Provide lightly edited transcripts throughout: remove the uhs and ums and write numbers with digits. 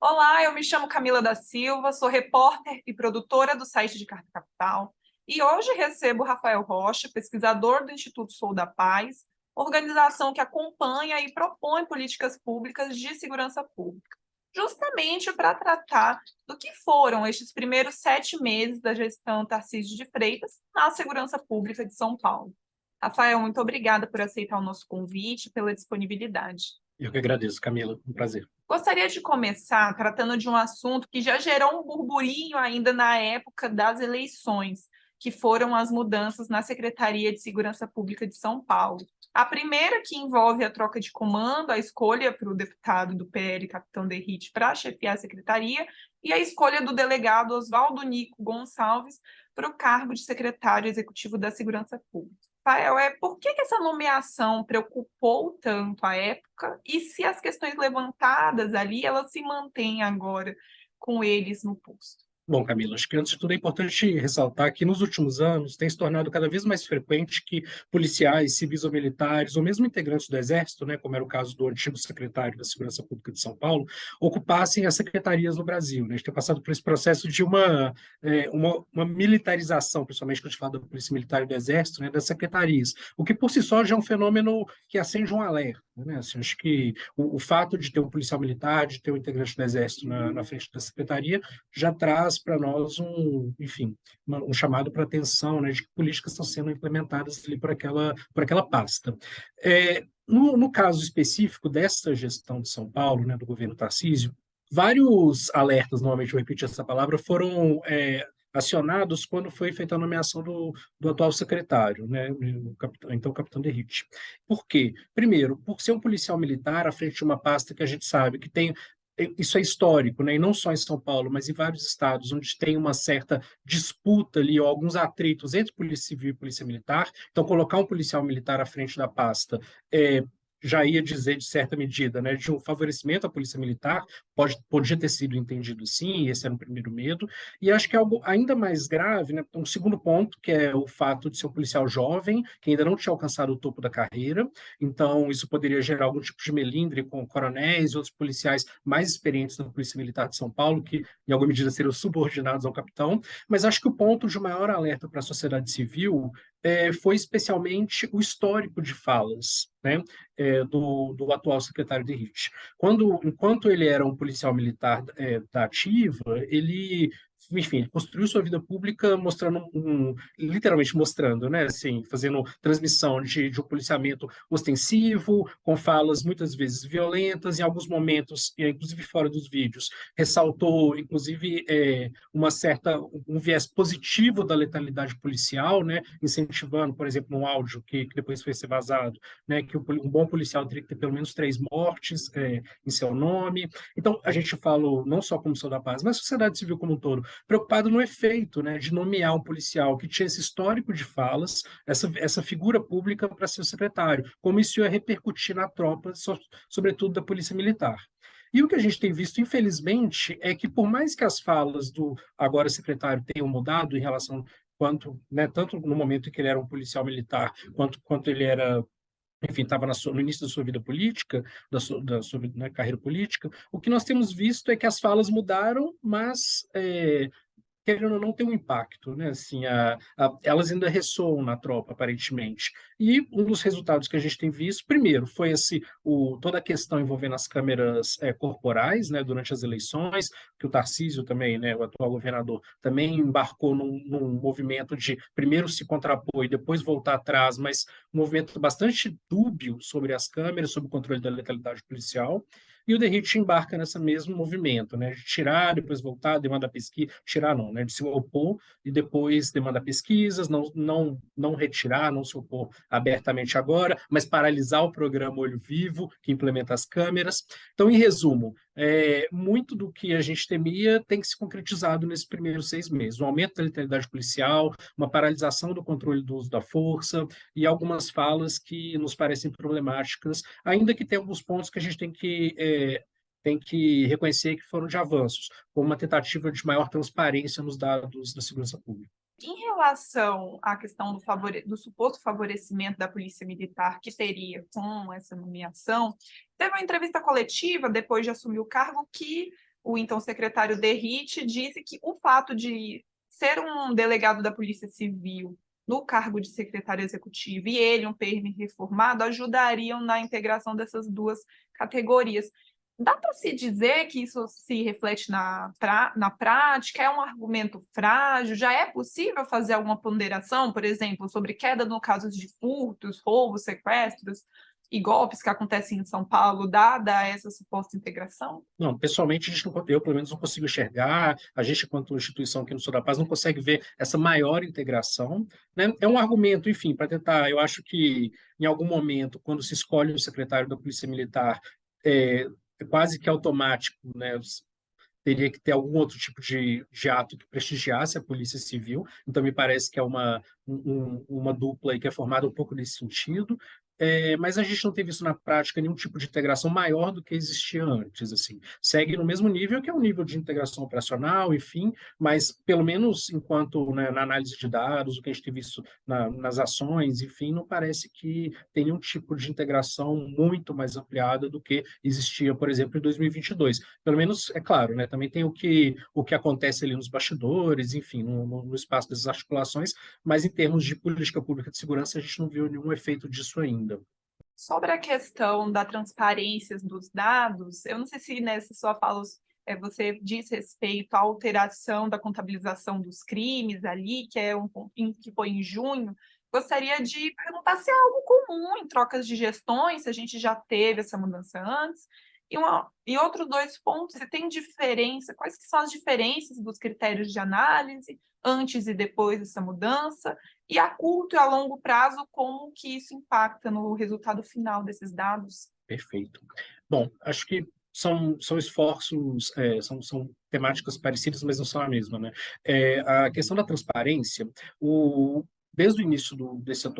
Olá, eu me chamo Camila da Silva, sou repórter e produtora do site de Carta Capital e hoje recebo Rafael Rocha, pesquisador do Instituto Sou da Paz, organização que acompanha e propõe políticas públicas de segurança pública, justamente para tratar do que foram estes primeiros 7 meses da gestão Tarcísio de Freitas na segurança pública de São Paulo. Rafael, muito obrigada por aceitar o nosso convite, pela disponibilidade. Eu que agradeço, Camila. Um prazer. Gostaria de começar tratando de um assunto que já gerou um burburinho ainda na época das eleições, que foram as mudanças na Secretaria de Segurança Pública de São Paulo. A primeira, que envolve a troca de comando, a escolha para o deputado do PL, Capitão Derrite, para chefiar a secretaria, e a escolha do delegado Oswaldo Nico Gonçalves para o cargo de secretário executivo da Segurança Pública. Rafael, por que essa nomeação preocupou tanto à época e se as questões levantadas ali, elas se mantêm agora com eles no posto? Bom, Camila, acho que antes de tudo é importante ressaltar que nos últimos anos tem se tornado cada vez mais frequente que policiais, civis ou militares, ou mesmo integrantes do Exército, né, como era o caso do antigo secretário da Segurança Pública de São Paulo, ocupassem as secretarias no Brasil, né? A gente tem passado por esse processo de uma militarização, principalmente quando a gente fala da Polícia Militar e do Exército, né, das secretarias, o que por si só já é um fenômeno que acende um alerta, né? Assim, acho que o fato de ter um policial militar, de ter um integrante do Exército na frente da secretaria, já traz para nós enfim, um chamado para atenção, né, de que políticas estão sendo implementadas ali por aquela pasta. No caso específico dessa gestão de São Paulo, né, do governo Tarcísio, vários alertas, normalmente eu repetir essa palavra, foram acionados quando foi feita a nomeação do atual secretário, né, então o capitão Derrite. Por quê? Primeiro, por ser um policial militar à frente de uma pasta que a gente sabe que tem isso é histórico, né? E não só em São Paulo, mas em vários estados onde tem uma certa disputa ali, ou alguns atritos entre polícia civil e polícia militar. Então, colocar um policial militar à frente da pasta já ia dizer, de certa medida, né, de um favorecimento à polícia militar, podia ter sido entendido sim, esse era o primeiro medo. E acho que é algo ainda mais grave, né, um segundo ponto, que é o fato de ser um policial jovem, que ainda não tinha alcançado o topo da carreira, então isso poderia gerar algum tipo de melindre com coronéis e outros policiais mais experientes na Polícia Militar de São Paulo, que em alguma medida seriam subordinados ao capitão. Mas acho que o ponto de maior alerta para a sociedade civil foi especialmente o histórico de falas, né, do atual secretário de Derrite. Enquanto ele era um policial militar da ativa, enfim, ele construiu sua vida pública mostrando literalmente mostrando, né, assim, fazendo transmissão de um policiamento ostensivo, com falas muitas vezes violentas, em alguns momentos, inclusive fora dos vídeos, ressaltou, inclusive, um viés positivo da letalidade policial, né, incentivando, por exemplo, um áudio que depois foi ser vazado, né, que um bom policial teria que ter pelo menos 3 mortes em seu nome. Então, a gente fala não só como Sou da Paz, mas a sociedade civil como um todo, preocupado no efeito, né, de nomear um policial que tinha esse histórico de falas, essa figura pública para ser o secretário, como isso ia repercutir na tropa, sobretudo da Polícia Militar. E o que a gente tem visto, infelizmente, é que por mais que as falas do agora secretário tenham mudado em relação né, tanto no momento em que ele era um policial militar, quanto ele era, enfim, estava no início da sua vida política, da sua né, carreira política, o que nós temos visto é que as falas mudaram, mas querendo ou não, tem um impacto, né? Assim, elas ainda ressoam na tropa, aparentemente. E um dos resultados que a gente tem visto, primeiro, foi toda a questão envolvendo as câmeras corporais, né, durante as eleições, que o Tarcísio também, né, o atual governador, também embarcou num movimento de primeiro se contrapor e depois voltar atrás, mas um movimento bastante dúbio sobre as câmeras, sobre o controle da letalidade policial. E o Derrite embarca nesse mesmo movimento, né, de tirar, depois voltar, demandar pesquisa, tirar não, né, de se opor e depois demandar pesquisas, não retirar, não se opor abertamente agora, mas paralisar o programa Olho Vivo, que implementa as câmeras. Então, em resumo, muito do que a gente temia tem que se concretizado nesses primeiros 6 meses. Um aumento da letalidade policial, uma paralisação do controle do uso da força e algumas falas que nos parecem problemáticas, ainda que tem alguns pontos que a gente tem que reconhecer que foram de avanços, como uma tentativa de maior transparência nos dados da segurança pública. Em relação à questão do suposto favorecimento da Polícia Militar que teria com essa nomeação, teve uma entrevista coletiva, depois de assumir o cargo, que o então secretário Derrite disse que o fato de ser um delegado da Polícia Civil no cargo de secretário executivo e ele um PM reformado ajudariam na integração dessas duas categorias. Dá para se dizer que isso se reflete na prática? É um argumento frágil? Já é possível fazer alguma ponderação, por exemplo, sobre queda no casos de furtos, roubos, sequestros e golpes que acontecem em São Paulo, dada essa suposta integração? Não, pessoalmente, a gente não, eu pelo menos não consigo enxergar, a gente, enquanto instituição aqui no Sul da Paz, não consegue ver essa maior integração, né? É um argumento, enfim, para tentar, eu acho que em algum momento, quando se escolhe o secretário da Polícia Militar, é quase que automático, né? Teria que ter algum outro tipo de ato que prestigiasse a Polícia Civil, então me parece que é uma dupla aí que é formada um pouco nesse sentido. Mas a gente não teve isso na prática, nenhum tipo de integração maior do que existia antes, assim. Segue no mesmo nível, que é o nível de integração operacional, enfim, mas pelo menos enquanto, né, na análise de dados, o que a gente tem visto nas ações, enfim, não parece que tem nenhum tipo de integração muito mais ampliada do que existia, por exemplo, em 2022. Pelo menos, é claro, né, também tem o que acontece ali nos bastidores, enfim, no espaço das articulações, mas em termos de política pública de segurança, a gente não viu nenhum efeito disso ainda. Sobre a questão da transparência dos dados, eu não sei se nessa sua fala você diz respeito à alteração da contabilização dos crimes ali, que é que foi em junho. Gostaria de perguntar se é algo comum em trocas de gestões, se a gente já teve essa mudança antes. E outros dois pontos, se tem diferença, quais que são as diferenças dos critérios de análise antes e depois dessa mudança? E a curto e a longo prazo, como que isso impacta no resultado final desses dados? Perfeito. Bom, acho que são esforços, são temáticas parecidas, mas não são a mesma, né? A questão da transparência, desde o início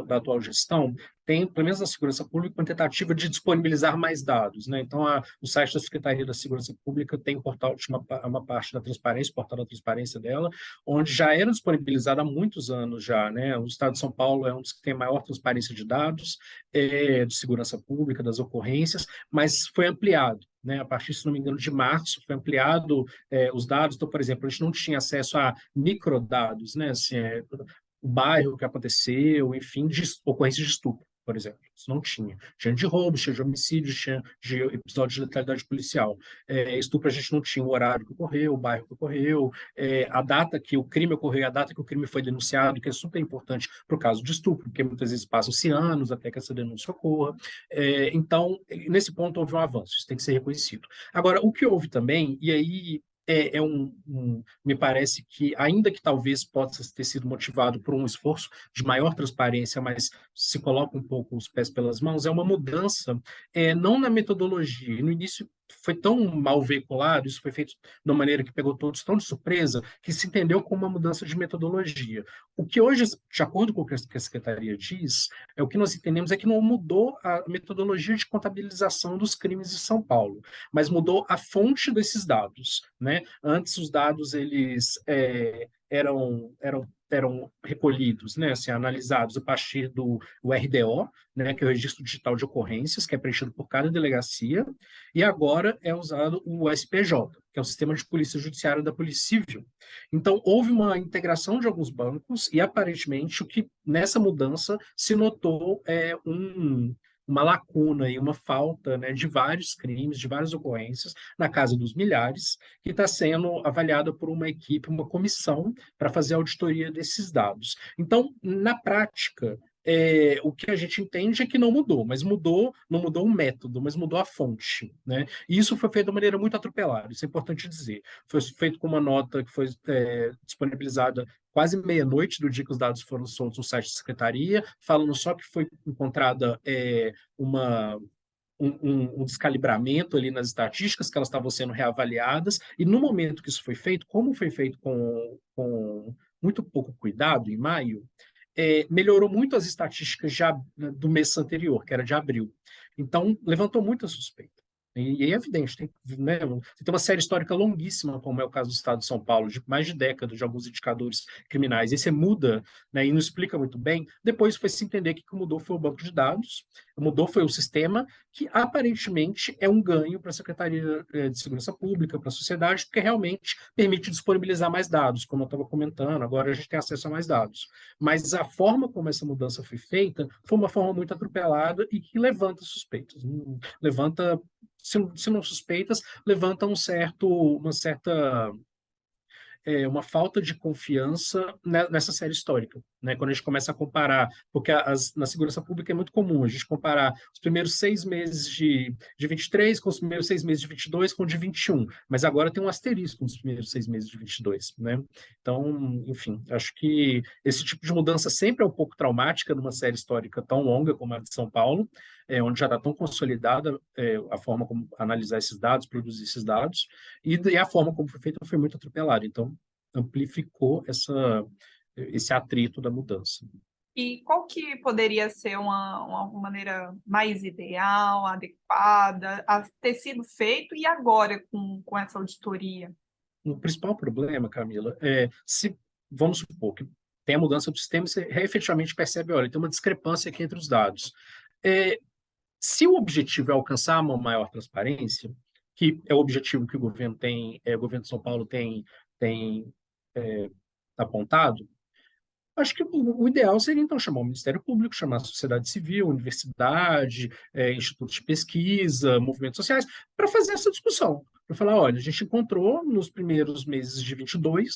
da atual gestão, tem, pelo menos na segurança pública, uma tentativa de disponibilizar mais dados, né? Então, o site da Secretaria da Segurança Pública tem um portal, tinha uma parte da transparência, o portal da transparência dela, onde já era disponibilizado há muitos anos já, né? O Estado de São Paulo é um dos que tem maior transparência de dados, de segurança pública, das ocorrências, mas foi ampliado. Né, a partir, se não me engano, de março, foi ampliado os dados. Então, por exemplo, a gente não tinha acesso a microdados, né, assim, o bairro que aconteceu, enfim, de ocorrências de estupro, por exemplo. Isso não tinha. Tinha de roubo, tinha de homicídio, tinha de episódio de letalidade policial. Estupro a gente não tinha o horário que ocorreu, o bairro que ocorreu, a data que o crime ocorreu, a data que o crime foi denunciado, que é super importante para o caso de estupro, porque muitas vezes passam-se anos até que essa denúncia ocorra. Então, nesse ponto houve um avanço, isso tem que ser reconhecido. Agora, o que houve também, e aí me parece que, ainda que talvez possa ter sido motivado por um esforço de maior transparência, mas se coloca um pouco os pés pelas mãos, é uma mudança, não na metodologia. No início foi tão mal veiculado, isso foi feito de uma maneira que pegou todos tão de surpresa, que se entendeu como uma mudança de metodologia. O que hoje, de acordo com o que a Secretaria diz, o que nós entendemos é que não mudou a metodologia de contabilização dos crimes de São Paulo, mas mudou a fonte desses dados, né? Antes os dados eles eram recolhidos, né, assim, analisados a partir do RDO, né, que é o Registro Digital de Ocorrências, que é preenchido por cada delegacia, e agora é usado o SPJ, que é o Sistema de Polícia Judiciária da Polícia Civil. Então, houve uma integração de alguns bancos e, aparentemente, o que nessa mudança se notou uma lacuna e uma falta, né, de vários crimes, de várias ocorrências, na casa dos milhares, que está sendo avaliada por uma equipe, uma comissão, para fazer a auditoria desses dados. Então, na prática, o que a gente entende é que não mudou, mas não mudou o método, mas mudou a fonte, né? E isso foi feito de maneira muito atropelada, isso é importante dizer. Foi feito com uma nota que foi disponibilizada quase meia-noite do dia que os dados foram soltos no site da Secretaria, falando só que foi encontrada uma um descalibramento ali nas estatísticas, que elas estavam sendo reavaliadas, e no momento que isso foi feito, como foi feito com muito pouco cuidado, em maio, melhorou muito as estatísticas já do mês anterior, que era de abril. Então, levantou muita suspeita. E é evidente, né, você tem uma série histórica longuíssima, como é o caso do Estado de São Paulo, de mais de décadas de alguns indicadores criminais, e você muda, né, e não explica muito bem, depois foi se entender que o que mudou foi o banco de dados, mudou foi o sistema, que aparentemente é um ganho para a Secretaria de Segurança Pública, para a sociedade, porque realmente permite disponibilizar mais dados, como eu estava comentando, agora a gente tem acesso a mais dados. Mas a forma como essa mudança foi feita foi uma forma muito atropelada e que levanta suspeitas. Levanta, se não suspeitas, levanta uma certa uma falta de confiança nessa série histórica, né? Quando a gente começa a comparar, porque na segurança pública é muito comum a gente comparar os primeiros 6 meses de 23 com os primeiros 6 meses de 22 com o de 21, mas agora tem um asterisco nos primeiros 6 meses de 22, né? Então, enfim, acho que esse tipo de mudança sempre é um pouco traumática numa série histórica tão longa como a de São Paulo, onde já está tão consolidada a forma como analisar esses dados, produzir esses dados, e a forma como foi feita foi muito atropelada. Então, amplificou esse atrito da mudança. E qual que poderia ser uma maneira mais ideal, adequada, a ter sido feito e agora com essa auditoria? O principal problema, Camila, é se, vamos supor, que tem a mudança do sistema, você efetivamente percebe, olha, tem uma discrepância aqui entre os dados. Se o objetivo é alcançar uma maior transparência, que é o objetivo que o governo tem, o governo de São Paulo tem apontado, acho que o ideal seria, então, chamar o Ministério Público, chamar a sociedade civil, universidade, institutos de pesquisa, movimentos sociais, para fazer essa discussão. Para falar, olha, a gente encontrou nos primeiros meses de 22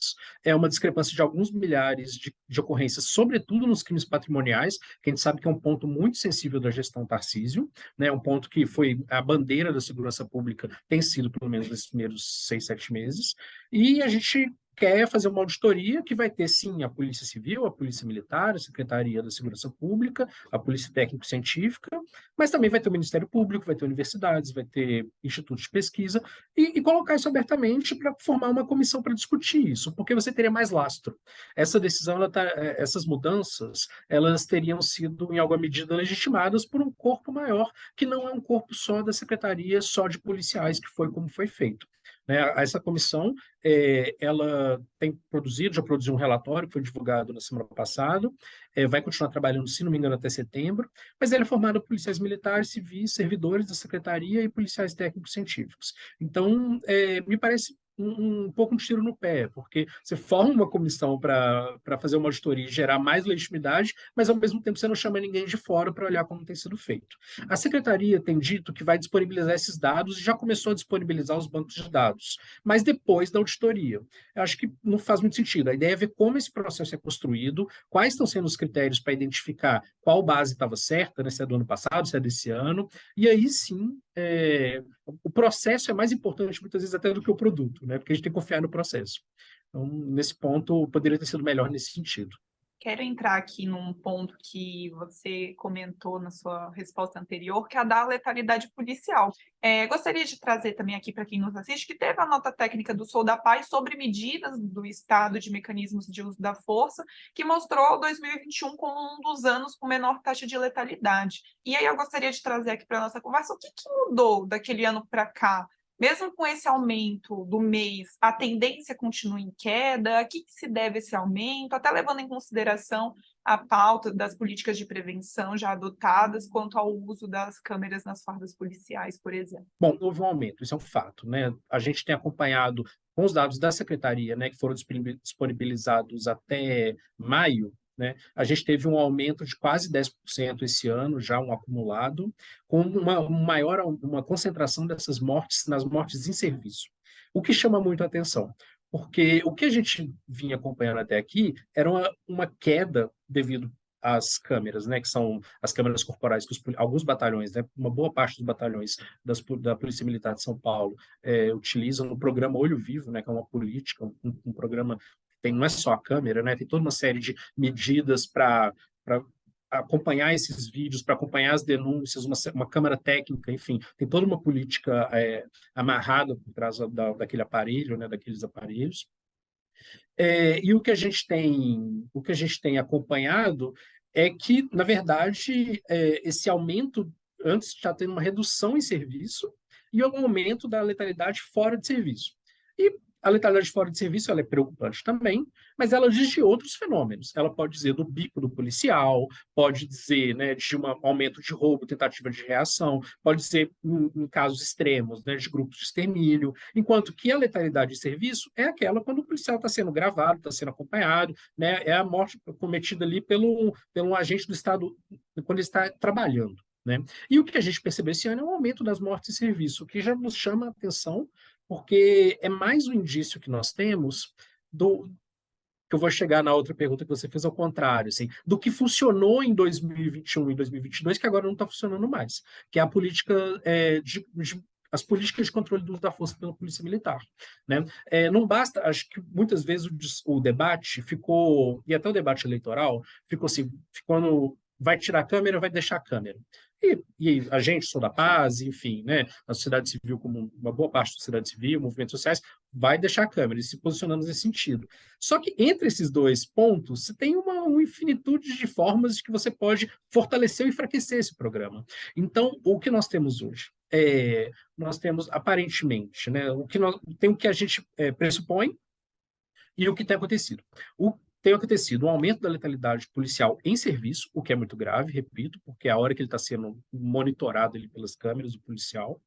uma discrepância de alguns milhares de ocorrências, sobretudo nos crimes patrimoniais, que a gente sabe que é um ponto muito sensível da gestão Tarcísio, né, um ponto que foi a bandeira da segurança pública, tem sido, pelo menos, nesses primeiros 6, 7 meses, e a gente quer fazer uma auditoria que vai ter, sim, a Polícia Civil, a Polícia Militar, a Secretaria da Segurança Pública, a Polícia Técnico-Científica, mas também vai ter o Ministério Público, vai ter universidades, vai ter institutos de pesquisa, e colocar isso abertamente para formar uma comissão para discutir isso, porque você teria mais lastro. Essa decisão, essas mudanças, elas teriam sido, em alguma medida, legitimadas por um corpo maior, que não é um corpo só da Secretaria, só de policiais, que foi como foi feito. Né? Essa comissão ela já produziu um relatório que foi divulgado na semana passada, vai continuar trabalhando, se não me engano, até setembro, mas ele é formado por policiais militares, civis, servidores da secretaria e policiais técnicos científicos. Então, me parece um pouco um tiro no pé, porque você forma uma comissão para fazer uma auditoria e gerar mais legitimidade, mas ao mesmo tempo você não chama ninguém de fora para olhar como tem sido feito. A secretaria tem dito que vai disponibilizar esses dados e já começou a disponibilizar os bancos de dados, mas depois da auditoria. Eu acho que não faz muito sentido. A ideia é ver como esse processo é construído, quais estão sendo os critérios para identificar qual base estava certa, né, se é do ano passado, se é desse ano, e aí sim o processo é mais importante muitas vezes até do que o produto, né? Porque a gente tem que confiar no processo. Então, nesse ponto, poderia ter sido melhor nesse sentido. Quero entrar aqui num ponto que você comentou na sua resposta anterior, que é a da letalidade policial. Gostaria de trazer também aqui para quem nos assiste que teve a nota técnica do Sou da Paz sobre medidas do Estado de mecanismos de uso da força, que mostrou 2021 como um dos anos com menor taxa de letalidade. E aí eu gostaria de trazer aqui para a nossa conversa o que mudou daquele ano para cá. Mesmo com esse aumento do mês, a tendência continua em queda? A que se deve esse aumento? Até levando em consideração a pauta das políticas de prevenção já adotadas quanto ao uso das câmeras nas fardas policiais, por exemplo. Bom, houve um aumento, isso é um fato, né? A gente tem acompanhado com os dados da Secretaria, né, que foram disponibilizados até maio, né, a gente teve um aumento de quase 10% esse ano, já um acumulado, com uma concentração dessas mortes nas mortes em serviço. O que chama muito a atenção, porque o que a gente vinha acompanhando até aqui era uma queda devido às câmeras, né, que são as câmeras corporais que alguns batalhões, né, uma boa parte dos batalhões da Polícia Militar de São Paulo utilizam no programa Olho Vivo, né, que é uma política, um programa não é só a câmera, né? Tem toda uma série de medidas para acompanhar esses vídeos, para acompanhar as denúncias, uma câmara técnica, enfim, tem toda uma política amarrada por trás daquele aparelho, né? Daqueles aparelhos. E o que a gente tem acompanhado é que, na verdade, esse aumento, antes já tem uma redução em serviço, e o aumento da letalidade fora de serviço. E a letalidade fora de serviço ela é preocupante também, mas ela diz de outros fenômenos. Ela pode dizer do bico do policial, pode dizer, né, de um aumento de roubo, tentativa de reação, pode dizer em casos extremos, né, de grupos de extermínio, enquanto que a letalidade de serviço é aquela quando o policial está sendo gravado, está sendo acompanhado, né, é a morte cometida ali pelo agente do Estado quando ele está trabalhando. Né? E o que a gente percebeu esse ano é um aumento das mortes em serviço, o que já nos chama a atenção, porque é mais um indício que nós temos do que eu vou chegar na outra pergunta que você fez ao contrário, assim, do que funcionou em 2021 e 2022 que agora não está funcionando mais, que é a política as políticas de controle do uso da força pela polícia militar, né? Não basta, acho que muitas vezes o debate ficou, e até o debate eleitoral, ficou assim, ficando, vai tirar a câmera, vai deixar a câmera. E a gente, sou da paz, enfim, né, a sociedade civil, como uma boa parte da sociedade civil, movimentos sociais, vai deixar a câmera e se posicionando nesse sentido. Só que entre esses dois pontos, você tem uma infinitude de formas de que você pode fortalecer ou enfraquecer esse programa. Então, o que nós temos hoje? Nós temos, aparentemente, né, tem o que a gente pressupõe e o que tem acontecido. Tem acontecido um aumento da letalidade policial em serviço, o que é muito grave, repito, porque é a hora que ele está sendo monitorado ali pelas câmeras do policial.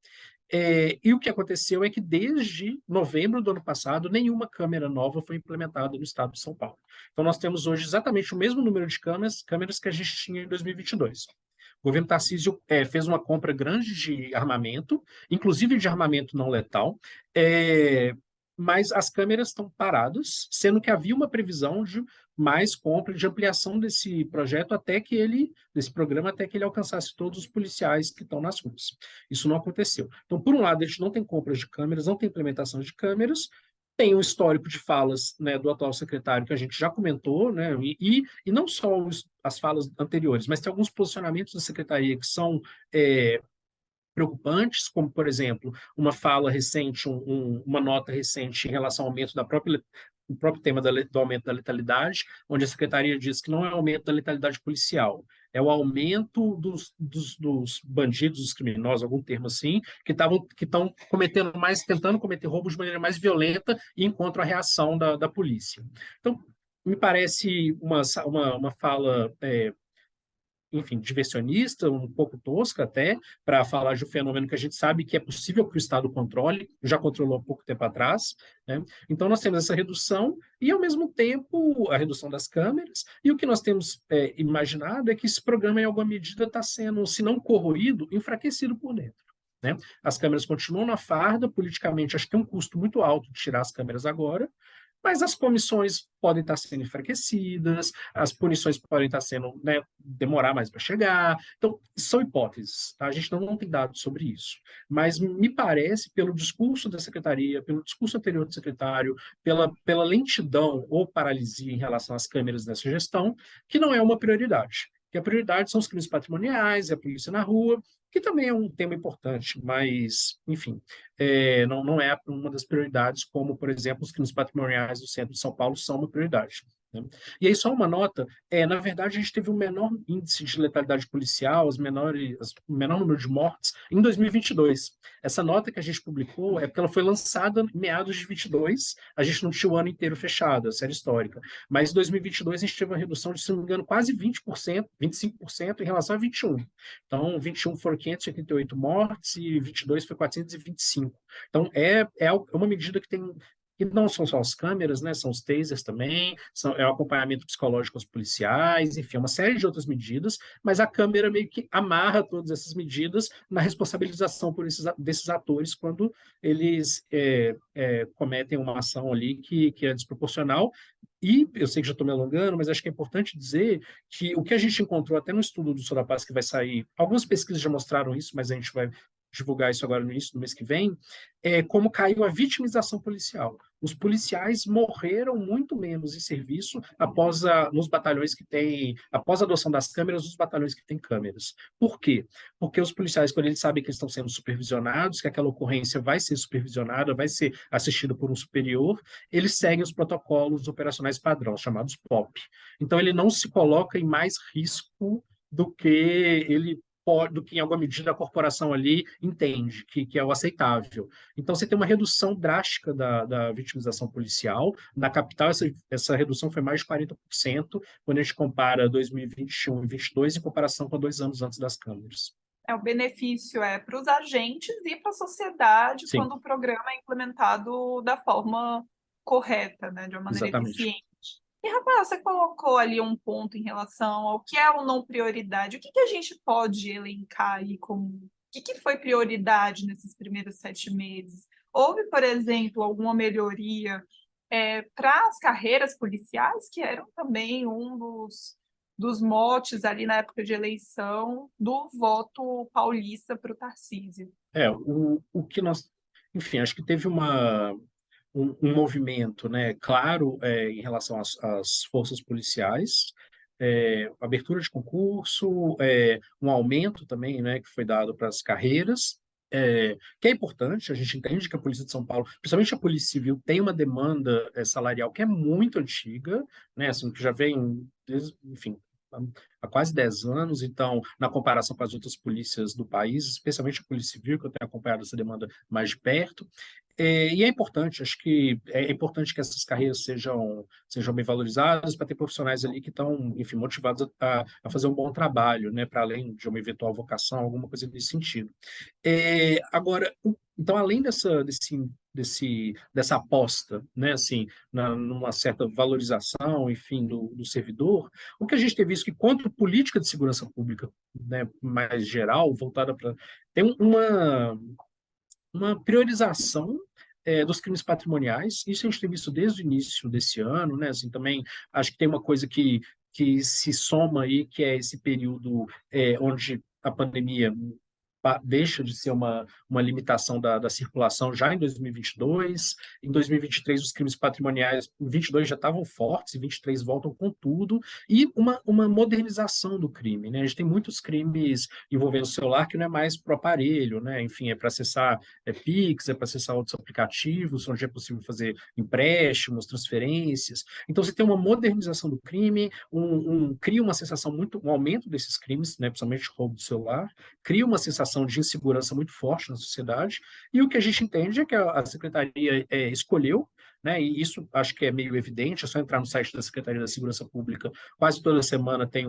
E o que aconteceu é que desde novembro do ano passado, nenhuma câmera nova foi implementada no estado de São Paulo. Então, nós temos hoje exatamente o mesmo número de câmeras que a gente tinha em 2022. O governo Tarcísio fez uma compra grande de armamento, inclusive de armamento não letal, mas as câmeras estão paradas, sendo que havia uma previsão de mais compra, de ampliação desse projeto desse programa, até que ele alcançasse todos os policiais que estão nas ruas. Isso não aconteceu. Então, por um lado, a gente não tem compras de câmeras, não tem implementação de câmeras, tem um histórico de falas, né, do atual secretário que a gente já comentou, né, e não só as falas anteriores, mas tem alguns posicionamentos da secretaria que são preocupantes, como, por exemplo, uma fala recente, uma nota recente em relação ao aumento o próprio tema do aumento da letalidade, onde a secretaria diz que não é o aumento da letalidade policial, é o aumento dos bandidos, dos criminosos, algum termo assim, que estão tentando cometer roubos de maneira mais violenta e encontram a reação da polícia. Então, me parece uma fala enfim, diversionista, um pouco tosca até, para falar de um fenômeno que a gente sabe que é possível que o Estado controle, já controlou há pouco tempo atrás. Né? Então, nós temos essa redução e, ao mesmo tempo, a redução das câmeras. E o que nós temos imaginado é que esse programa, em alguma medida, está sendo, se não corroído, enfraquecido por dentro. Né? As câmeras continuam na farda, politicamente, acho que tem um custo muito alto de tirar as câmeras agora, mas as comissões podem estar sendo enfraquecidas, as punições podem estar sendo, né, demorar mais para chegar. Então, são hipóteses, tá? A gente não tem dados sobre isso. Mas me parece, pelo discurso da secretaria, pelo discurso anterior do secretário, pela lentidão ou paralisia em relação às câmeras dessa gestão, que não é uma prioridade. Que a prioridade são os crimes patrimoniais, a polícia na rua, que também é um tema importante, mas, enfim, não é uma das prioridades, como, por exemplo, os crimes patrimoniais do centro de São Paulo são uma prioridade. Né? E aí, só uma nota, na verdade, a gente teve um menor índice de letalidade policial, o menor número de mortes em 2022. Essa nota que a gente publicou é porque ela foi lançada em meados de 22, a gente não tinha o ano inteiro fechado, a série histórica, mas em 2022 a gente teve uma redução de, se não me engano, quase 20%, 25% em relação a 21. Então, 21 foram 588 mortes e 22 foi 425. Então, é uma medida que não são só as câmeras, né? São os tasers também, é o acompanhamento psicológico aos policiais, enfim, uma série de outras medidas, mas a câmera meio que amarra todas essas medidas na responsabilização desses atores quando eles cometem uma ação ali que é desproporcional. E eu sei que já estou me alongando, mas acho que é importante dizer que o que a gente encontrou até no estudo do Sodapaz que vai sair, algumas pesquisas já mostraram isso, mas a gente vai divulgar isso agora no início do mês que vem, como caiu a vitimização policial. Os policiais morreram muito menos em serviço após a adoção das câmeras nos batalhões que têm câmeras. Por quê? Porque os policiais, quando eles sabem que eles estão sendo supervisionados, que aquela ocorrência vai ser supervisionada, vai ser assistida por um superior, eles seguem os protocolos operacionais padrão, chamados POP. Então, ele não se coloca em mais risco do que ele do que em alguma medida a corporação ali entende que é o aceitável. Então, você tem uma redução drástica da vitimização policial. Na capital, essa redução foi mais de 40%, quando a gente compara 2021 e 2022, em comparação com 2 anos antes das câmeras. O benefício é para os agentes e para a sociedade Sim, quando o programa é implementado da forma correta, né, de uma maneira exatamente. eficiente. E, Rafael, você colocou ali um ponto em relação ao que é ou não prioridade. O que a gente pode elencar aí como... O que foi prioridade nesses primeiros 7 meses? Houve, por exemplo, alguma melhoria para as carreiras policiais, que eram também um dos motes ali na época de eleição do voto paulista para o Tarcísio? O que nós... Enfim, acho que teve um movimento, né, claro, em relação às forças policiais, abertura de concurso, um aumento também, né, que foi dado para as carreiras, que é importante. A gente entende que a Polícia de São Paulo, principalmente a Polícia Civil, tem uma demanda salarial que é muito antiga, né, assim, que já vem, enfim, há quase 10 anos. Então, na comparação com as outras polícias do país, especialmente a Polícia Civil, que eu tenho acompanhado essa demanda mais de perto. E é importante, acho que é importante que essas carreiras sejam bem valorizadas, para ter profissionais ali que estão, enfim, motivados a fazer um bom trabalho, né, para além de uma eventual vocação, alguma coisa nesse sentido. Agora, então, além dessa aposta, né, assim, numa certa valorização, enfim, do servidor, o que a gente tem visto que, quanto política de segurança pública, né, mais geral, voltada para... Tem uma priorização dos crimes patrimoniais. Isso a gente tem visto desde o início desse ano, né? Assim, também acho que tem uma coisa que se soma aí, que é esse período onde a pandemia deixa de ser uma limitação da circulação já em 2022. Em 2023, os crimes patrimoniais, em 22 já estavam fortes, em 23 voltam com tudo, e uma modernização do crime, né? A gente tem muitos crimes envolvendo o celular que não é mais para o aparelho, né? Enfim, é para acessar Pix, é para acessar outros aplicativos, onde é possível fazer empréstimos, transferências. Então, você tem uma modernização do crime, cria uma sensação um aumento desses crimes, né? Principalmente roubo de celular, cria uma sensação de insegurança muito forte na sociedade. E o que a gente entende é que a Secretaria escolheu, né, e isso acho que é meio evidente. É só entrar no site da Secretaria da Segurança Pública, quase toda semana tem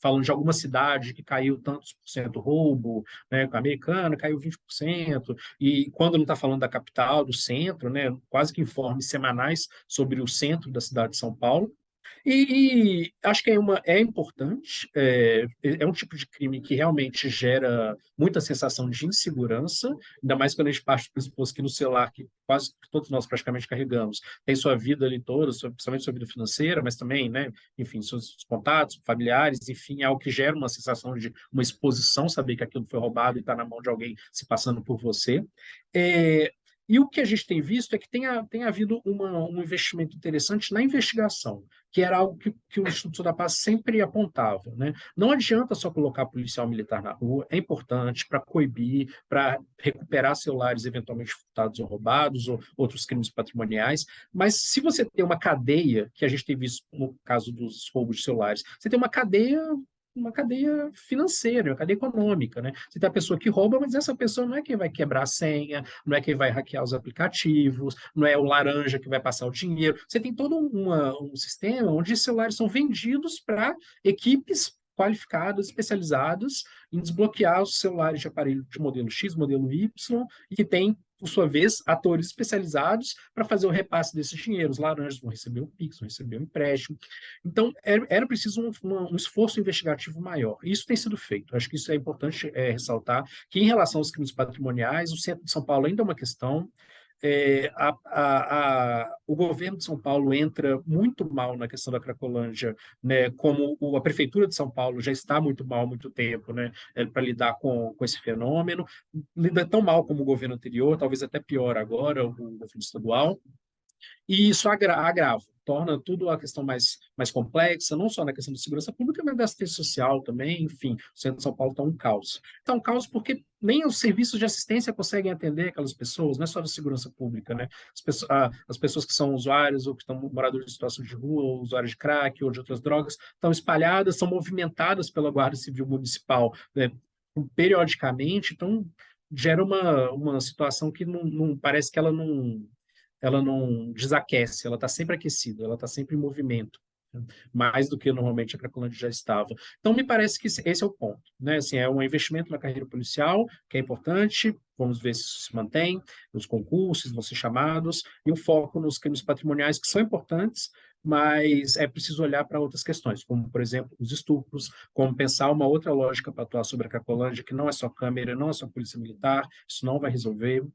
falando de alguma cidade que caiu tantos por cento roubo, né, com a Americana caiu 20%, e quando não está falando da capital, do centro, né, quase que informes semanais sobre o centro da cidade de São Paulo. E acho que é importante, é um tipo de crime que realmente gera muita sensação de insegurança, ainda mais quando a gente parte do pressuposto que no celular, que quase todos nós praticamente carregamos, tem sua vida ali toda, principalmente sua vida financeira, mas também, né, enfim, seus contatos, familiares, enfim, é algo que gera uma sensação de uma exposição, saber que aquilo foi roubado e está na mão de alguém se passando por você. É, e o que a gente tem visto é que tem havido um investimento interessante na investigação, que era algo que o Instituto da Paz sempre apontava, né? Não adianta só colocar policial militar na rua, é importante para coibir, para recuperar celulares eventualmente furtados ou roubados, ou outros crimes patrimoniais, mas se você tem uma cadeia, que a gente tem visto no caso dos roubos de celulares, você tem uma cadeia financeira, uma cadeia econômica, né? Você tem a pessoa que rouba, mas essa pessoa não é quem vai quebrar a senha, não é quem vai hackear os aplicativos, não é o laranja que vai passar o dinheiro. Você tem todo um sistema onde os celulares são vendidos para equipes qualificadas, especializadas em desbloquear os celulares de aparelho de modelo X, modelo Y, e que tem, por sua vez, atores especializados para fazer o repasse desses dinheiros. Os laranjas vão receber o Pix, vão receber o empréstimo. Então, era preciso um esforço investigativo maior. Isso tem sido feito. Acho que isso é importante ressaltar, que em relação aos crimes patrimoniais, o centro de São Paulo ainda é uma questão. O governo de São Paulo entra muito mal na questão da Cracolândia, né, como a Prefeitura de São Paulo já está muito mal há muito tempo, né, para lidar com esse fenômeno. Lida tão mal como o governo anterior, talvez até pior agora, o governo estadual. E isso agrava, torna tudo a questão mais complexa, não só na questão de segurança pública, mas da assistência social também. Enfim, o centro de São Paulo está um caos. Está um caos porque nem os serviços de assistência conseguem atender aquelas pessoas, não é só da segurança pública, né? As pessoas que são usuários ou que estão moradores de situação de rua, ou usuários de crack ou de outras drogas, estão espalhadas, são movimentadas pela Guarda Civil Municipal, né, periodicamente, então gera uma situação que não parece que ela não desaquece, ela está sempre aquecida, ela está sempre em movimento, né? Mais do que normalmente a Cracolândia já estava. Então, me parece que esse é o ponto, né? Assim, é um investimento na carreira policial, que é importante, vamos ver se isso se mantém, os concursos vão ser chamados, e o foco nos crimes patrimoniais, que são importantes, mas é preciso olhar para outras questões, como, por exemplo, os estupros, como pensar uma outra lógica para atuar sobre a Cracolândia, que não é só câmera, não é só polícia militar, isso não vai resolver.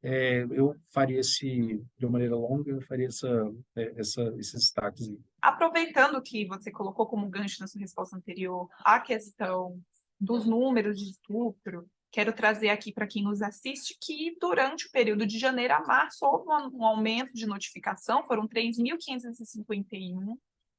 Eu faria de uma maneira longa, eu faria esses destaques aí. Aproveitando que você colocou como gancho na sua resposta anterior a questão dos números de estupro, quero trazer aqui para quem nos assiste que durante o período de janeiro a março houve um aumento de notificação, foram 3.551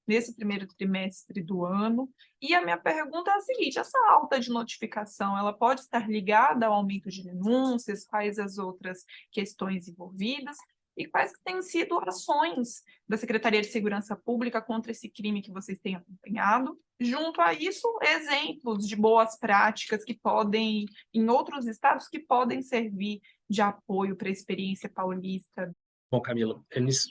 nesse primeiro trimestre do ano. E a minha pergunta é a seguinte: essa alta de notificação, ela pode estar ligada ao aumento de denúncias? Quais as outras questões envolvidas? E quais que têm sido ações da Secretaria de Segurança Pública contra esse crime que vocês têm acompanhado? Junto a isso, exemplos de boas práticas que podem, em outros estados, que podem servir de apoio para a experiência paulista. Bom, Camila,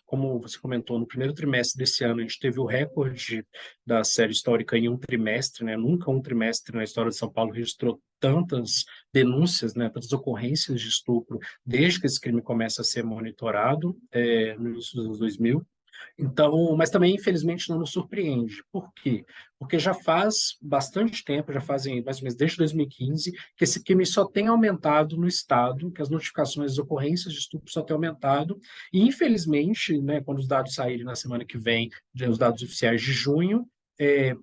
como você comentou, no primeiro trimestre desse ano, a gente teve o recorde da série histórica em um trimestre, né? Nunca um trimestre na história de São Paulo registrou tantas denúncias, né? Tantas ocorrências de estupro, desde que esse crime começa a ser monitorado, no início dos anos 2000. Então, mas também, infelizmente, não nos surpreende. Por quê? Porque já faz bastante tempo, já fazem mais ou menos desde 2015, que esse crime só tem aumentado no Estado, que as notificações, as ocorrências de estupro só têm aumentado. E, infelizmente, né, quando os dados saírem na semana que vem, os dados oficiais de junho,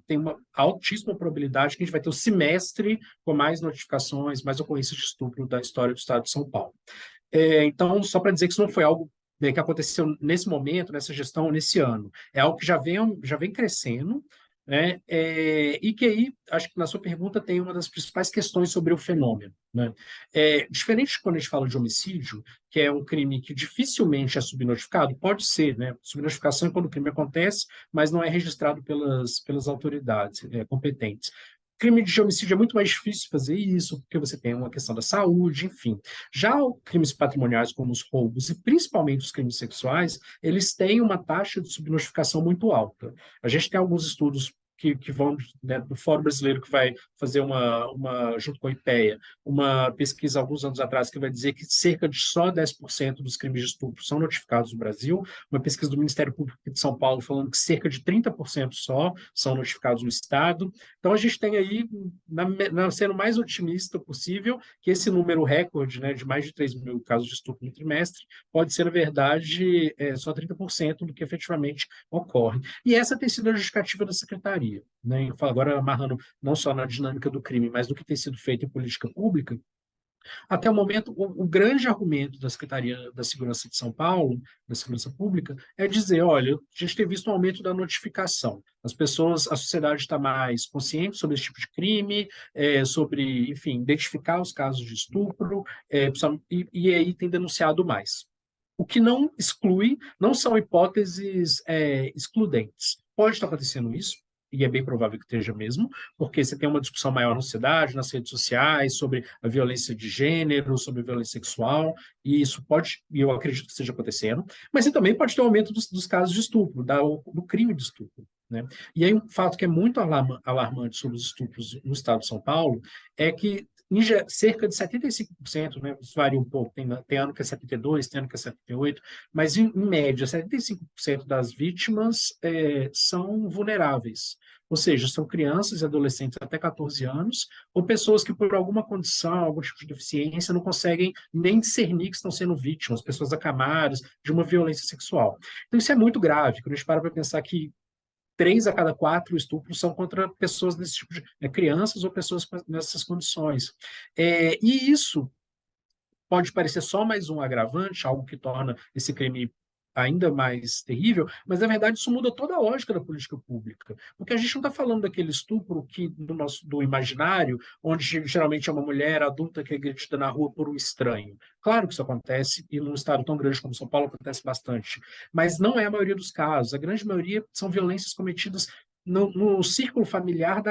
tem uma altíssima probabilidade que a gente vai ter o semestre com mais notificações, mais ocorrências de estupro da história do Estado de São Paulo. Então, só para dizer que isso não foi algo, né, que aconteceu nesse momento, nessa gestão, nesse ano. É algo que já vem crescendo, né? E que aí, acho que na sua pergunta tem uma das principais questões sobre o fenômeno, né? Diferente de quando a gente fala de homicídio, que é um crime que dificilmente é subnotificado, pode ser, né? Subnotificação é quando o crime acontece, mas não é registrado pelas autoridades competentes. Crime de homicídio é muito mais difícil fazer isso, porque você tem uma questão da saúde, enfim. Já os crimes patrimoniais, como os roubos, e principalmente os crimes sexuais, eles têm uma taxa de subnotificação muito alta. A gente tem alguns estudos que vão, né, do Fórum Brasileiro, que vai fazer junto com a IPEA, uma pesquisa alguns anos atrás que vai dizer que cerca de só 10% dos crimes de estupro são notificados no Brasil, uma pesquisa do Ministério Público de São Paulo falando que cerca de 30% só são notificados no Estado. Então, a gente tem aí, sendo o mais otimista possível, que esse número recorde, né, de mais de 3 mil casos de estupro no trimestre pode ser, na verdade, só 30% do que efetivamente ocorre. E essa tem sido a justificativa da Secretaria, né? Eu falo agora amarrando não só na dinâmica do crime, mas do que tem sido feito em política pública. Até o momento, o grande argumento da Secretaria da Segurança de São Paulo, da Segurança Pública, é dizer, olha, a gente tem visto um aumento da notificação. As pessoas, a sociedade está mais consciente sobre esse tipo de crime, sobre, enfim, identificar os casos de estupro, e aí tem denunciado mais. O que não exclui, não são hipóteses excludentes. Pode estar acontecendo isso, e é bem provável que esteja mesmo, porque você tem uma discussão maior na sociedade, nas redes sociais, sobre a violência de gênero, sobre a violência sexual, e isso pode, e eu acredito que esteja acontecendo, mas você também pode ter um aumento dos casos de estupro, do crime de estupro, né? E aí um fato que é muito alarmante sobre os estupros no estado de São Paulo é que cerca de 75%, né, isso varia um pouco, tem ano que é 72%, tem ano que é 78%, mas em média, 75% das vítimas são vulneráveis. Ou seja, são crianças e adolescentes até 14 anos, ou pessoas que, por alguma condição, algum tipo de deficiência, não conseguem nem discernir que estão sendo vítimas, pessoas acamadas de uma violência sexual. Então, isso é muito grave, quando a gente para pensar que 3 a cada 4 estupros são contra pessoas desse tipo de crianças ou pessoas nessas condições. E isso pode parecer só mais um agravante, algo que torna esse crime ainda mais terrível, mas na verdade isso muda toda a lógica da política pública, porque a gente não está falando daquele estupro que do imaginário, onde geralmente é uma mulher adulta que é agredida na rua por um estranho. Claro que isso acontece, e num estado tão grande como São Paulo acontece bastante, mas não é a maioria dos casos. A grande maioria são violências cometidas no círculo familiar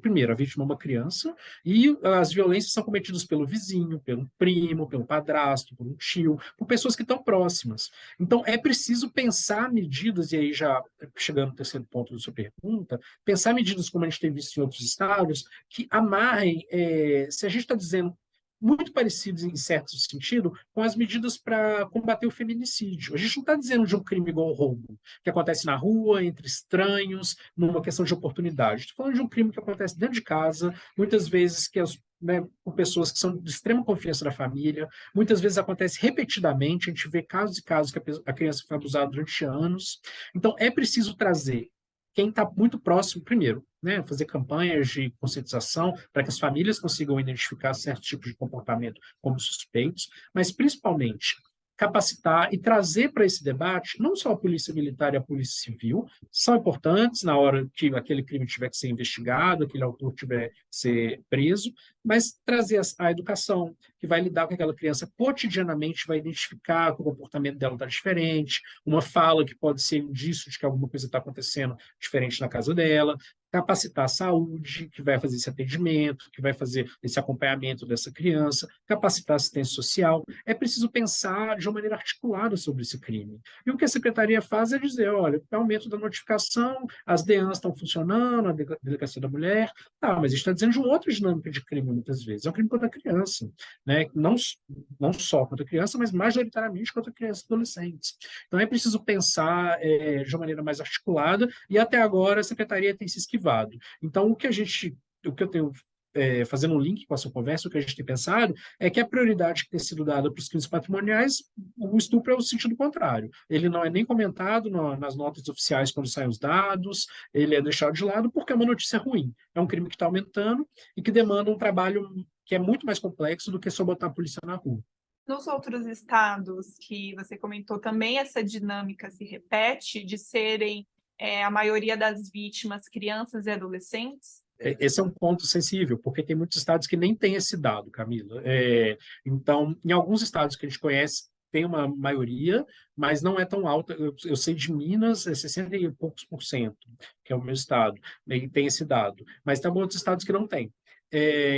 primeiro, a vítima é uma criança, e as violências são cometidas pelo vizinho, pelo primo, pelo padrasto, por um tio, por pessoas que estão próximas. Então, é preciso pensar medidas, e aí já chegando ao terceiro ponto da sua pergunta, pensar medidas como a gente tem visto em outros estados, que amarrem, se a gente está dizendo muito parecidos, em certo sentido, com as medidas para combater o feminicídio. A gente não está dizendo de um crime igual ao roubo, que acontece na rua, entre estranhos, numa questão de oportunidade. Estou falando de um crime que acontece dentro de casa, muitas vezes com pessoas que são de extrema confiança da família, muitas vezes acontece repetidamente, a gente vê casos e casos que a criança foi abusada durante anos. Então, é preciso trazer quem está muito próximo, primeiro, né, fazer campanhas de conscientização para que as famílias consigam identificar certos tipos de comportamento como suspeitos, mas principalmente capacitar e trazer para esse debate não só a polícia militar e a polícia civil, são importantes na hora que aquele crime tiver que ser investigado, aquele autor tiver que ser preso, mas trazer a educação, que vai lidar com aquela criança cotidianamente, vai identificar que o comportamento dela está diferente, uma fala que pode ser indício de que alguma coisa está acontecendo diferente na casa dela, capacitar a saúde, que vai fazer esse atendimento, que vai fazer esse acompanhamento dessa criança, capacitar a assistência social. É preciso pensar de uma maneira articulada sobre esse crime. E o que a secretaria faz é dizer, olha, o aumento da notificação, as DEANs estão funcionando, a Delegacia da Mulher, mas a gente está dizendo de uma outra dinâmica de crime, muitas vezes. É um crime contra a criança, né? Não só contra a criança, mas majoritariamente contra crianças e adolescentes. Então é preciso pensar de uma maneira mais articulada, e até agora a secretaria tem se esquivado. Então, o que eu tenho fazendo um link com a sua conversa, o que a gente tem pensado é que a prioridade que tem sido dada para os crimes patrimoniais, o estupro é o sentido contrário. Ele não é nem comentado nas notas oficiais quando saem os dados, ele é deixado de lado porque é uma notícia ruim. É um crime que está aumentando e que demanda um trabalho que é muito mais complexo do que só botar a polícia na rua. Nos outros estados que você comentou, também essa dinâmica se repete de serem a maioria das vítimas crianças e adolescentes? Esse é um ponto sensível, porque tem muitos estados que nem têm esse dado, Camila. Então, em alguns estados que a gente conhece, tem uma maioria, mas não é tão alta. Eu sei de Minas, é 60 e poucos por cento, que é o meu estado, e tem esse dado. Mas tem outros estados que não têm.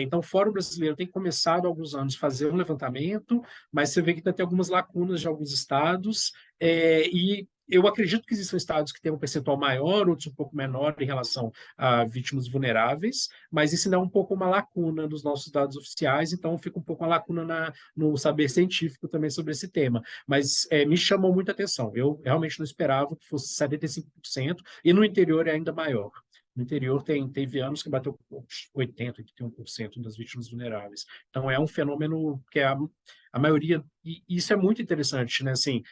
Então, o Fórum Brasileiro tem começado há alguns anos a fazer um levantamento, mas você vê que ainda tem algumas lacunas de alguns estados, e eu acredito que existam estados que têm um percentual maior, outros um pouco menor em relação a vítimas vulneráveis, mas isso ainda é um pouco uma lacuna dos nossos dados oficiais, então fica um pouco uma lacuna no saber científico também sobre esse tema. Mas me chamou muita atenção. Eu realmente não esperava que fosse 75%, e no interior é ainda maior. No interior teve anos que bateu 80%, 81% das vítimas vulneráveis. Então, é um fenômeno que a maioria, e isso é muito interessante, né? Assim,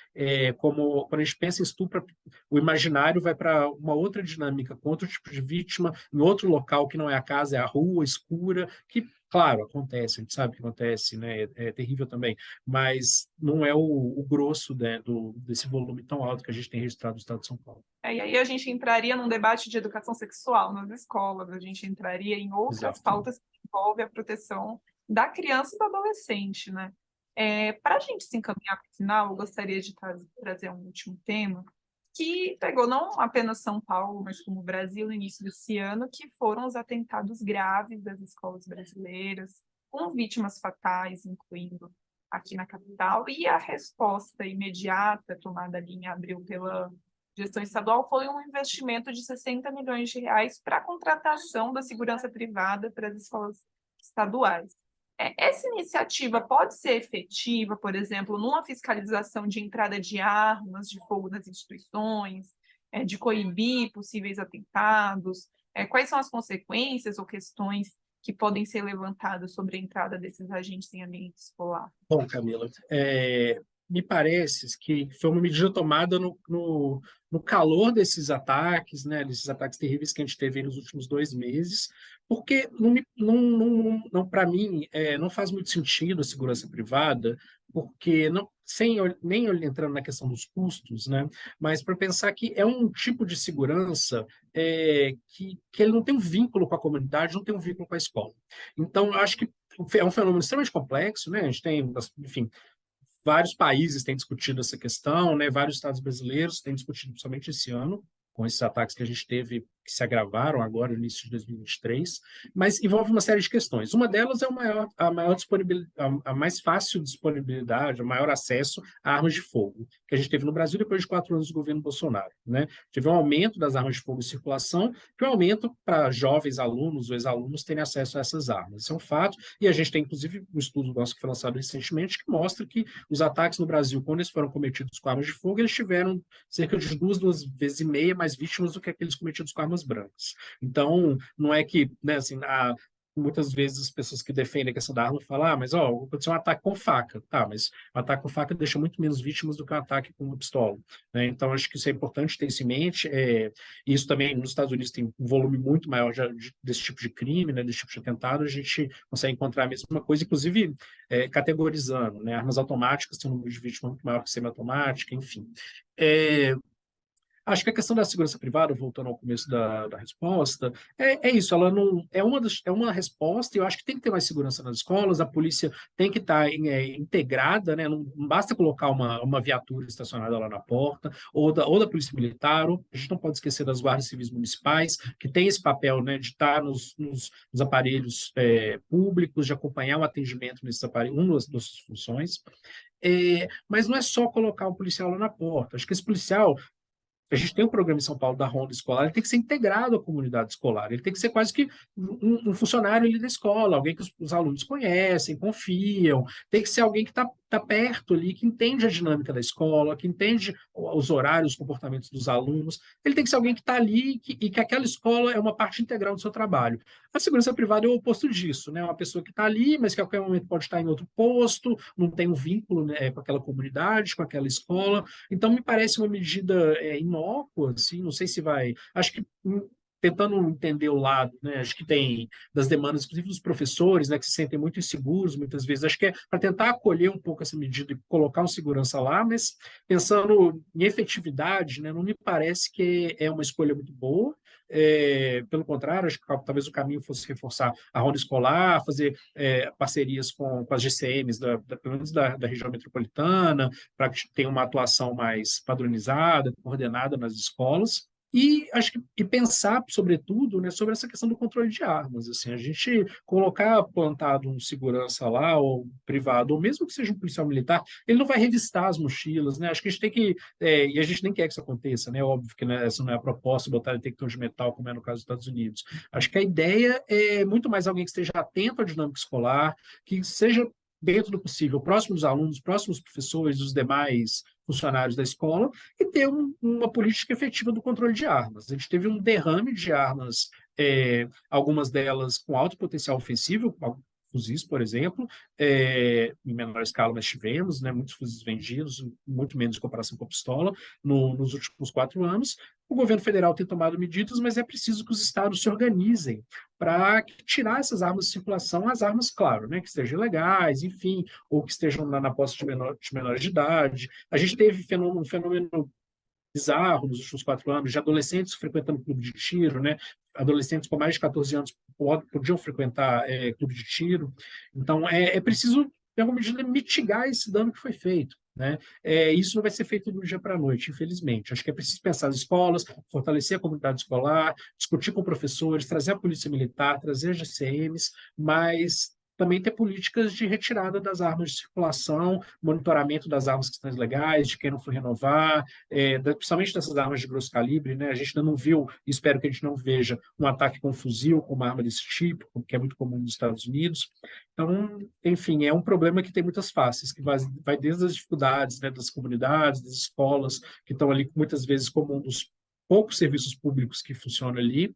como quando a gente pensa em estupro, o imaginário vai para uma outra dinâmica, com outro tipo de vítima, em outro local que não é a casa, é a rua escura, que, claro, acontece, a gente sabe que acontece, né? É terrível também, mas não é o grosso, né, desse volume tão alto que a gente tem registrado no estado de São Paulo. E aí a gente entraria num debate de educação sexual nas escolas, a gente entraria em outras Exato. pautas que envolvem a proteção da criança e do adolescente, né? Para a gente se encaminhar para o final, eu gostaria de trazer um último tema que pegou não apenas São Paulo, mas como o Brasil no início desse ano, que foram os atentados graves das escolas brasileiras, com vítimas fatais, incluindo aqui na capital, e a resposta imediata tomada ali em abril pela gestão estadual foi um investimento de 60 milhões de reais para a contratação da segurança privada para as escolas estaduais. Essa iniciativa pode ser efetiva, por exemplo, numa fiscalização de entrada de armas de fogo nas instituições, de coibir possíveis atentados? Quais são as consequências ou questões que podem ser levantadas sobre a entrada desses agentes em ambiente escolar? Bom, Camila, me parece que foi uma medida tomada no calor desses ataques, né, desses ataques terríveis que a gente teve nos últimos 2 meses, porque não, para mim, não faz muito sentido a segurança privada, porque nem entrando na questão dos custos, né, mas para pensar que é um tipo de segurança que ele não tem um vínculo com a comunidade, não tem um vínculo com a escola. Então, eu acho que é um fenômeno extremamente complexo, né? A gente tem, enfim, vários países têm discutido essa questão, né? Vários estados brasileiros têm discutido, principalmente esse ano, com esses ataques que a gente teve que se agravaram agora no início de 2023, mas envolve uma série de questões. Uma delas é a maior disponibilidade, a mais fácil disponibilidade, o maior acesso a armas de fogo que a gente teve no Brasil depois de 4 anos do governo Bolsonaro, né? Teve um aumento das armas de fogo em circulação, que é um aumento para jovens alunos ou ex-alunos terem acesso a essas armas. Isso é um fato, e a gente tem, inclusive, um estudo nosso que foi lançado recentemente que mostra que os ataques no Brasil, quando eles foram cometidos com armas de fogo, eles tiveram cerca de duas vezes e meia mais vítimas do que aqueles cometidos com armas brancas. Então, não é que, né, assim, muitas vezes as pessoas que defendem a questão da arma falam, mas aconteceu um ataque com faca. Tá, mas um ataque com faca deixa muito menos vítimas do que um ataque com uma pistola, né? Então, acho que isso é importante ter isso em mente. Isso também, nos Estados Unidos, tem um volume muito maior desse tipo de crime, né, desse tipo de atentado, a gente consegue encontrar a mesma coisa, inclusive categorizando, né? Armas automáticas têm um número de vítimas muito maior que semiautomática, enfim. Acho que a questão da segurança privada, voltando ao começo da resposta, é isso, ela não é uma resposta, e eu acho que tem que ter mais segurança nas escolas, a polícia tem que estar integrada, né? Não basta colocar uma viatura estacionada lá na porta, ou da polícia militar, ou a gente não pode esquecer das guardas civis municipais, que tem esse papel, né, de estar nos aparelhos públicos, de acompanhar o atendimento nesses aparelhos, uma das suas funções. Mas não é só colocar o policial lá na porta. Acho que esse policial, a gente tem um programa em São Paulo da ronda escolar, ele tem que ser integrado à comunidade escolar, ele tem que ser quase que um funcionário ali da escola, alguém que os alunos conhecem, confiam, tem que ser alguém que está perto ali, que entende a dinâmica da escola, que entende os horários, os comportamentos dos alunos, ele tem que ser alguém que está ali e que aquela escola é uma parte integral do seu trabalho. A segurança privada é o oposto disso, né? Uma pessoa que está ali, mas que a qualquer momento pode estar em outro posto, não tem um vínculo, né, com aquela comunidade, com aquela escola. Então, me parece uma medida inócua, assim, não sei se vai. Acho que tentando entender o lado, né, acho que tem das demandas, inclusive dos professores, né, que se sentem muito inseguros muitas vezes. Acho que é para tentar acolher um pouco essa medida e colocar um segurança lá, mas pensando em efetividade, né, não me parece que é uma escolha muito boa. Pelo contrário, acho que talvez o caminho fosse reforçar a ronda escolar, fazer parcerias com as GCMs, pelo menos da região metropolitana, para que tenha uma atuação mais padronizada, coordenada nas escolas. E acho que pensar, sobretudo, né, sobre essa questão do controle de armas. Assim, a gente colocar plantado um segurança lá, ou privado, ou mesmo que seja um policial militar, ele não vai revistar as mochilas, né? Acho que a gente tem que, e a gente nem quer que isso aconteça, né? Óbvio que, né, essa não é a proposta, botar detector de metal, como é no caso dos Estados Unidos. Acho que a ideia é muito mais alguém que esteja atento à dinâmica escolar, que seja dentro do possível, próximo dos alunos, próximos dos professores, dos demais funcionários da escola, e ter uma política efetiva do controle de armas. A gente teve um derrame de armas, algumas delas com alto potencial ofensivo, fuzis, por exemplo, em menor escala nós tivemos, né, muitos fuzis vendidos, muito menos em comparação com a pistola, nos últimos 4 anos. O governo federal tem tomado medidas, mas é preciso que os estados se organizem para tirar essas armas de circulação, as armas, claro, né, que estejam legais, enfim, ou que estejam na posse de menores de idade. A gente teve um fenômeno bizarro nos últimos 4 anos, de adolescentes frequentando clube de tiro, né? Adolescentes com mais de 14 anos podiam frequentar clube de tiro. Então, é preciso, em alguma medida, mitigar esse dano que foi feito. Né? Isso não vai ser feito do dia para a noite, infelizmente. Acho que é preciso pensar as escolas, fortalecer a comunidade escolar, discutir com professores, trazer a polícia militar, trazer as GCMs, mas também ter políticas de retirada das armas de circulação, monitoramento das armas que estão legais, de quem não for renovar, principalmente dessas armas de grosso calibre, né? A gente ainda não viu, e espero que a gente não veja, um ataque com um fuzil, com uma arma desse tipo, que é muito comum nos Estados Unidos. Então, enfim, é um problema que tem muitas faces, que vai desde as dificuldades, né, das comunidades, das escolas, que estão ali muitas vezes como um dos poucos serviços públicos que funcionam ali,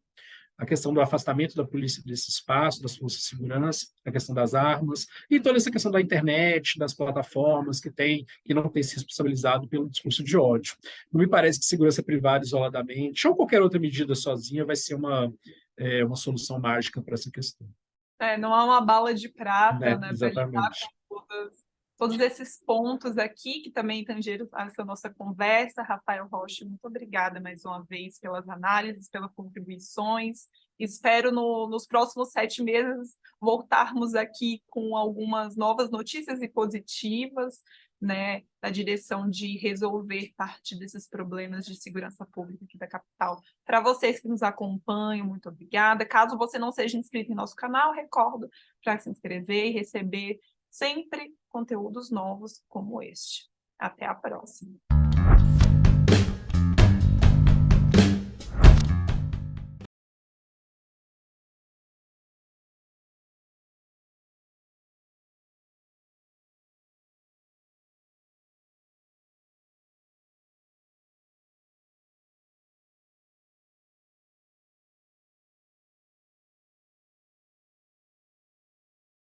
a questão do afastamento da polícia desse espaço, das forças de segurança, a questão das armas, e toda essa questão da internet, das plataformas que não têm se responsabilizado pelo discurso de ódio. Não me parece que segurança privada isoladamente, ou qualquer outra medida sozinha, vai ser uma solução mágica para essa questão. Não há uma bala de prata, né, para lidar Exatamente. com todos esses pontos aqui, que também tangeram essa nossa conversa. Rafael Rocha, muito obrigada mais uma vez pelas análises, pelas contribuições. Espero nos próximos 7 meses voltarmos aqui com algumas novas notícias e positivas, né, da direção de resolver parte desses problemas de segurança pública aqui da capital. Para vocês que nos acompanham, muito obrigada. Caso você não seja inscrito em nosso canal, recordo para se inscrever e receber sempre conteúdos novos como este. Até a próxima.